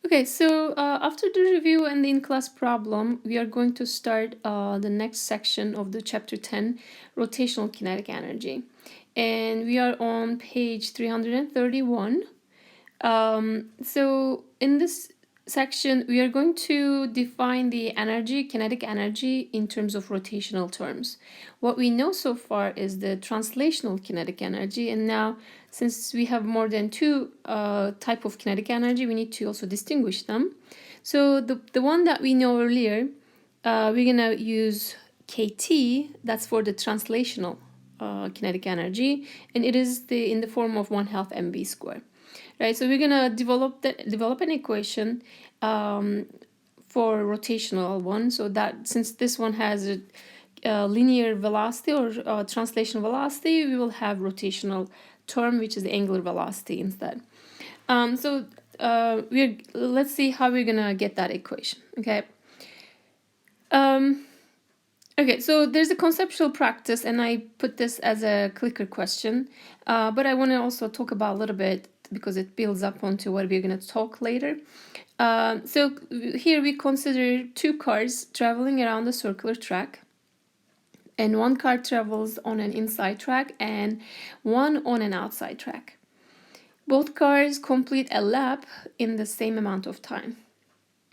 Okay, so after the review and the in-class problem, we are going to start the next section of the chapter 10, rotational kinetic energy. And we are on page 331. So in this section, we are going to define the energy, kinetic energy, in terms of rotational terms. What we know so far is the translational kinetic energy, and now since we have more than two type of kinetic energy, we need to also distinguish them. So the one that we know earlier, we're gonna use kT. That's for the translational kinetic energy, and it is in the form of 1/2 mv squared. Right, so we're gonna develop an equation for rotational one. So that since this one has a linear velocity or translation velocity, we will have rotational term, which is the angular velocity instead. Let's see how we're gonna get that equation. Okay. Okay, so there's a conceptual practice, and I put this as a clicker question, but I want to also talk about a little bit because it builds up onto what we're going to talk later. So here we consider two cars traveling around a circular track, and one car travels on an inside track and one on an outside track. Both cars complete a lap in the same amount of time.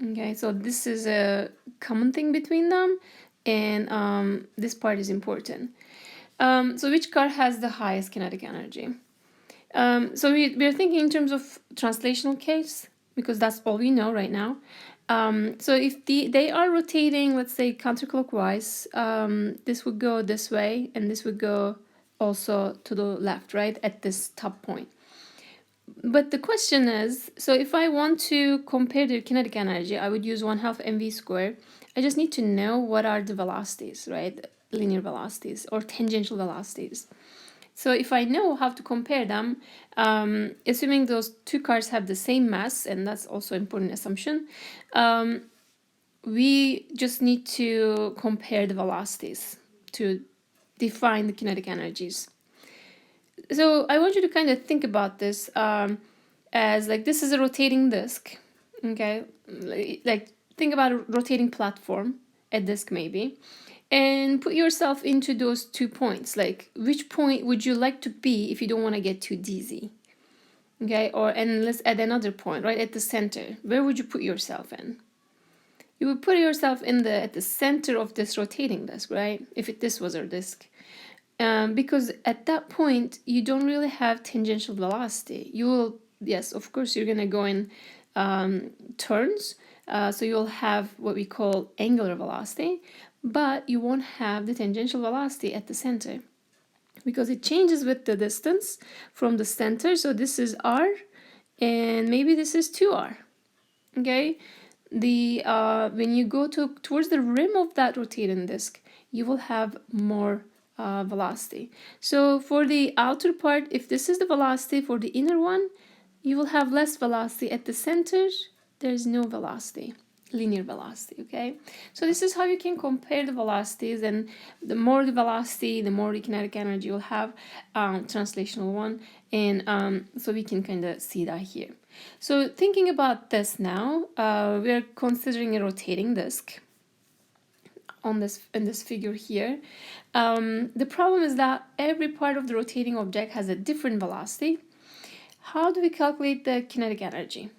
Okay, so this is a common thing between them, and this part is important. So which car has the highest kinetic energy? So we're thinking in terms of translational case, because that's all we know right now. So if they are rotating, let's say counterclockwise, this would go this way, and this would go also to the left, right, at this top point. But the question is, so if I want to compare their kinetic energy, I would use 1/2 mv squared. I just need to know what are the velocities, right? Linear velocities or tangential velocities. So if I know how to compare them, assuming those two cars have the same mass, and that's also an important assumption, we just need to compare the velocities to define the kinetic energies. So I want you to kind of think about this as like this is a rotating disk, okay? Like think about a rotating platform, a disk maybe, and put yourself into those 2 points. Like which point would you like to be if you don't want to get too dizzy? Okay, and let's add another point right at the center. Where would you put yourself in? You would put yourself at the center of this rotating disk, right? If this was our disk. Because at that point you don't really have tangential velocity. You will, yes, of course, you're gonna go in turns, so you'll have what we call angular velocity, but you won't have the tangential velocity at the center because it changes with the distance from the center. So this is r, and maybe this is 2r. Okay, when you go towards the rim of that rotating disk, you will have more velocity. So for the outer part, if this is the velocity, for the inner one, you will have less velocity. At the center, there's no velocity, linear velocity, okay? So this is how you can compare the velocities, and the more the velocity, the more the kinetic energy you'll have, translational one, and so we can kind of see that here. So thinking about this now, we are considering a rotating disk in this figure here. The problem is that every part of the rotating object has a different velocity. How do we calculate the kinetic energy?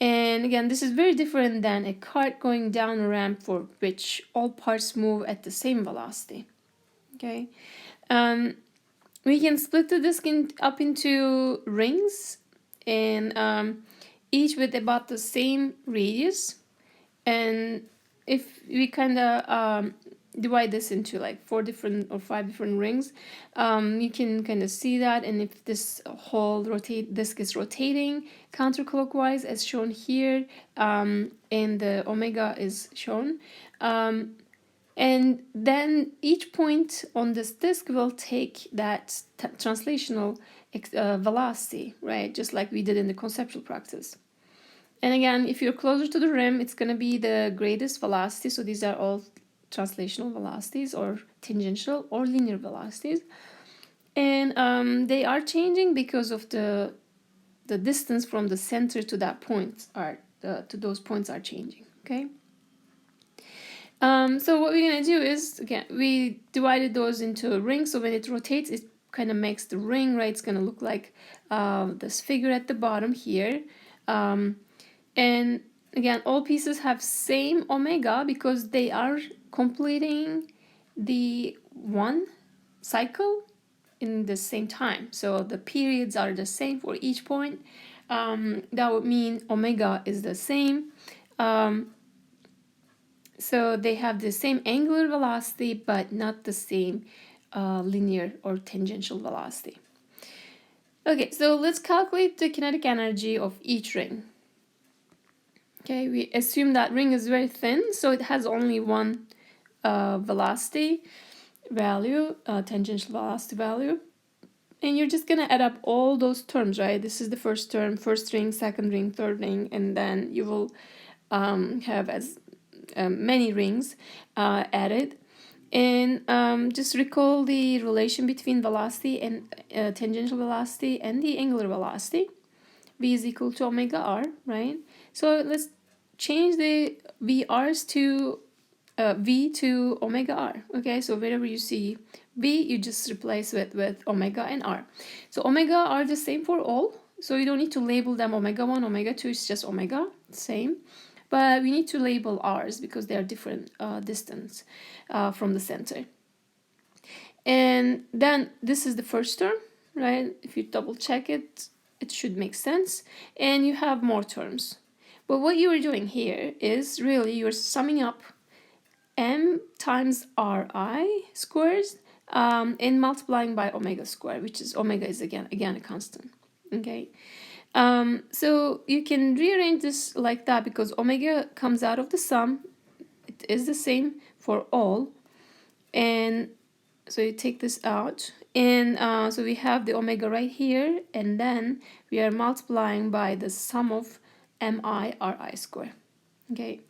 And again, this is very different than a cart going down a ramp for which all parts move at the same velocity. Okay, we can split the disk up into rings, and each with about the same radius. And if we kind of divide this into like 4 different or 5 different rings, you can kind of see that. And if this whole disk is rotating counterclockwise as shown here, and the omega is shown, and then each point on this disk will take that translational velocity, right? Just like we did in the conceptual practice. And again, if you're closer to the rim, it's going to be the greatest velocity. So these are all translational velocities or tangential or linear velocities. And they are changing because of the the distance from the center to that point to those points are changing. Okay. So what we're gonna do is, again, we divided those into a ring. So when it rotates, it kind of makes the ring, right? It's gonna look like this figure at the bottom here. And again, all pieces have same omega because they are completing the one cycle in the same time. So the periods are the same for each point. That would mean omega is the same. So they have the same angular velocity, but not the same linear or tangential velocity. Okay, so let's calculate the kinetic energy of each ring. Okay, we assume that ring is very thin, so it has only one velocity value, tangential velocity value. And you're just gonna add up all those terms, right? This is the first term, first ring, second ring, third ring, and then you will have as many rings added. And just recall the relation between velocity and tangential velocity and the angular velocity. V is equal to omega r, right? So let's change the VRs to V to omega r. Okay, so wherever you see V, you just replace it with omega and r. So omega are the same for all, so you don't need to label them omega 1, omega 2, it's just omega, same. But we need to label r's because they are different distance from the center. And then this is the first term, right? If you double check it, it should make sense. And you have more terms. But what you are doing here is really you're summing up m times ri squares and multiplying by omega square, which is omega is again a constant. Okay. So you can rearrange this like that because omega comes out of the sum. It is the same for all. And so you take this out. And so we have the omega right here. And then we are multiplying by the sum of mi ri square. Okay.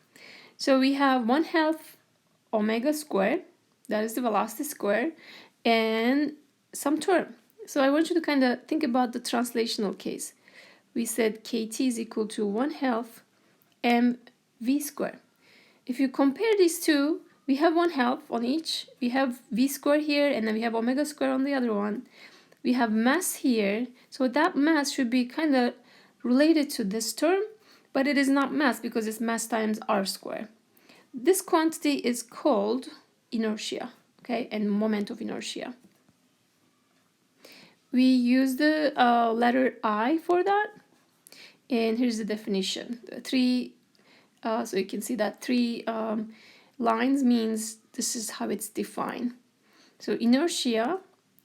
So we have 1/2 omega square. That is the velocity square. And some term. So I want you to kind of think about the translational case. We said kt is equal to 1/2 mv square. If you compare these two, we have 1/2 on each. We have v square here, and then we have omega square on the other one. We have mass here, so that mass should be kind of related to this term, but it is not mass because it's mass times r square. This quantity is called inertia, okay, and moment of inertia. We use the letter I for that. And here's the definition. So you can see that 3 lines means this is how it's defined. So inertia,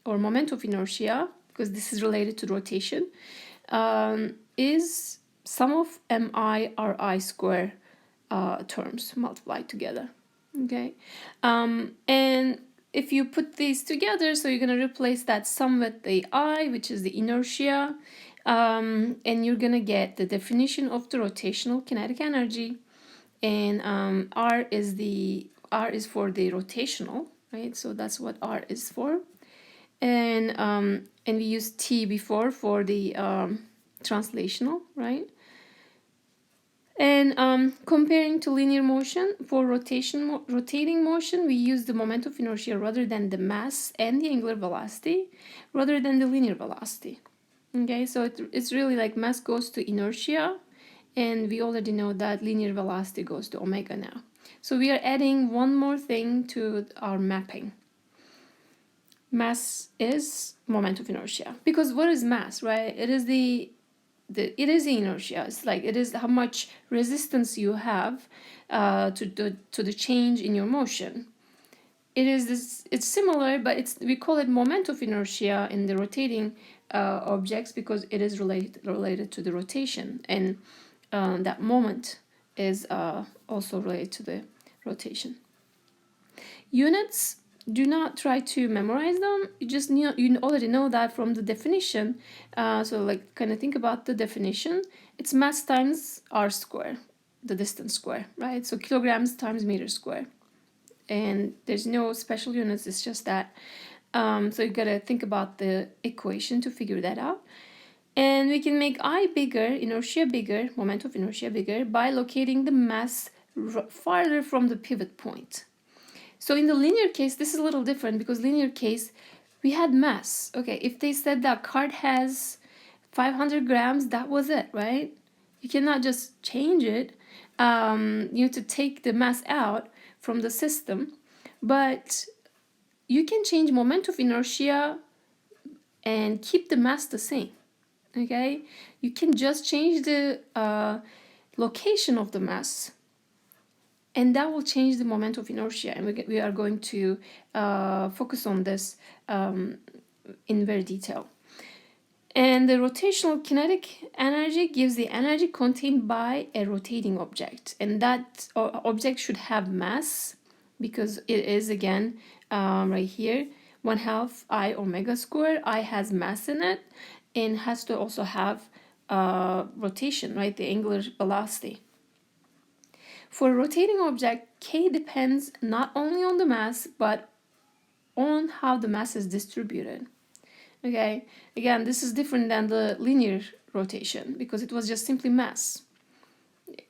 or moment of inertia, because this is related to rotation, is sum of mi ri square terms multiplied together. Okay, and if you put these together, so you're going to replace that sum with the I, which is the inertia, and you're gonna get the definition of the rotational kinetic energy, and R is for the rotational, right? So that's what R is for, and we used T before for the translational, right? And comparing to linear motion, for rotating motion, we use the moment of inertia rather than the mass and the angular velocity, rather than the linear velocity. Okay, so it's really like mass goes to inertia, and we already know that linear velocity goes to omega now. So we are adding one more thing to our mapping. Mass is moment of inertia. Because what is mass, right? It is the inertia. It's like it is how much resistance you have to the change in your motion. It is this. It's similar, but we call it moment of inertia in the rotating objects because it is related to the rotation, and that moment is also related to the rotation. Units, do not try to memorize them. You already know that from the definition. So like kind of think about the definition. It's mass times r square, the distance square, right? So kilograms times meter square. And there's no special units, it's just that. So you gotta think about the equation to figure that out. And we can make I bigger, inertia bigger, moment of inertia bigger, by locating the mass farther from the pivot point. So in the linear case, this is a little different, because linear case, we had mass. Okay, if they said that card has 500 grams, that was it, right? You cannot just change it. You need to take the mass out from the system, but you can change moment of inertia and keep the mass the same. Okay, you can just change the location of the mass, and that will change the moment of inertia, and we are going to focus on this in very detail. And the rotational kinetic energy gives the energy contained by a rotating object, and that object should have mass, because it is, again, right here, 1/2 I omega squared. I has mass in it, and has to also have rotation, right, the angular velocity. For a rotating object, K depends not only on the mass, but on how the mass is distributed. Okay, again, this is different than the linear rotation, because it was just simply mass.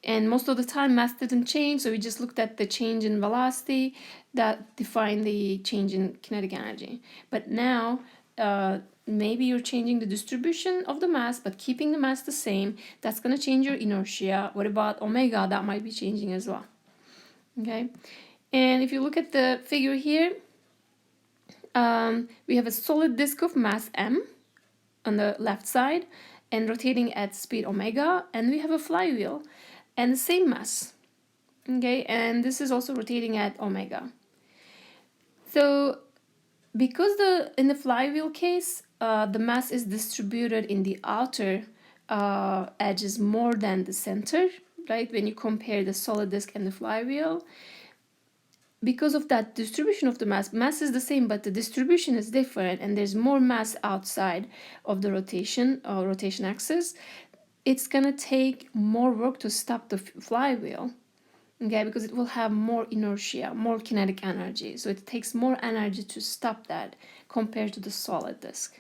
And most of the time, mass didn't change, so we just looked at the change in velocity that defined the change in kinetic energy. But now, maybe you're changing the distribution of the mass, but keeping the mass the same. That's going to change your inertia. What about omega? That might be changing as well. Okay, and if you look at the figure here, we have a solid disk of mass m on the left side and rotating at speed omega, and we have a flywheel and the same mass. Okay, and this is also rotating at omega. So because in the flywheel case, the mass is distributed in the outer edges more than the center, right? When you compare the solid disk and the flywheel, because of that distribution of the mass is the same, but the distribution is different, and there's more mass outside of the rotation axis. It's gonna take more work to stop the flywheel, okay, because it will have more inertia, more kinetic energy. So it takes more energy to stop that compared to the solid disk.